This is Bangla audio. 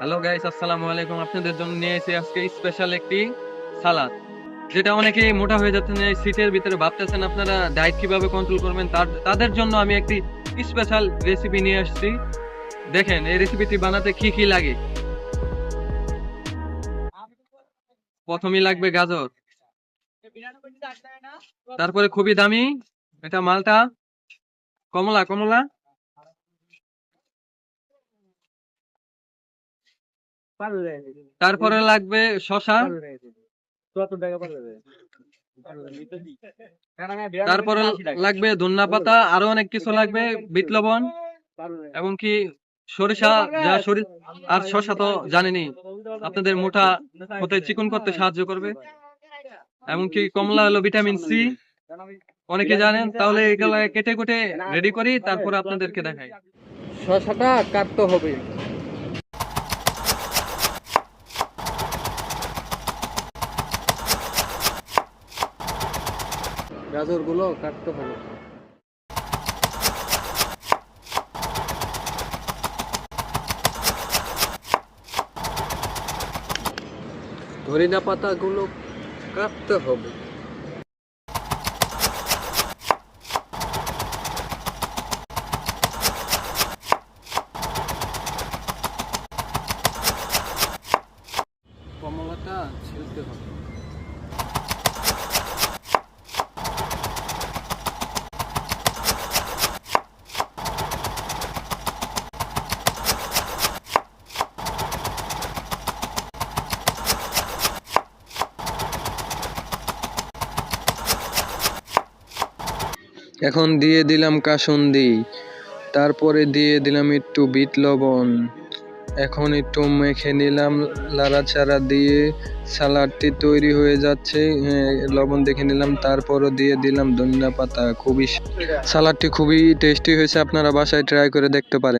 হ্যালো গাইস, আসসালামু আলাইকুম। আপনাদের জন্য নিয়ে এসেছি আজকে স্পেশাল একটি সালাদ, যেটা অনেকেই মোটা হয়ে যাচ্ছেন এই শীতের ভিতরে, ভাবতেছেন আপনারা ডায়েট কিভাবে কন্ট্রোল করবেন। তাদের জন্য আমি একটি স্পেশাল রেসিপি নিয়ে আসছি। দেখেন এই রেসিপিটি বানাতে কি কি লাগে। প্রথমেই লাগবে গাজর, তারপরে খুবই দামি এটা মালটা, কমলা কমলা, তারপরে লাগবে শসা, তারপরে লাগবে ধনিয়া পাতা, আরো অনেক কিছু লাগবে, বিট লবণ এবং কি সরিষা, যা শরীর আর শসা তো জানেনই আপনাদের মোটা হতে চিকন করতে সাহায্য করবে। এমনকি কমলা হলো ভিটামিন সি, অনেকে জানেন। তাহলে এগুলো কেটে কুটে রেডি করি, তারপর আপনাদেরকে দেখাই। শসাটা কাটতে হবে, গাজর গুলো কাটতে হবে। ধনিয়া পাতা গুলো কাটতে হবে। কমলাটা ছিলতে হবে। এখন দিয়ে দিলাম কাসুন্দি, তারপরে দিয়ে দিলাম একটু বিট লবণ। এখন একটু মেখে নিলাম, লাড়াচাড়া দিয়ে সালাডটি তৈরি হয়ে যাচ্ছে। লবণ দেখে নিলাম, তারপরও দিয়ে দিলাম ধনিয়া পাতা। সালাডটি খুবই টেস্টি হয়েছে, আপনারা বাসায় ট্রাই করে দেখতে পারেন।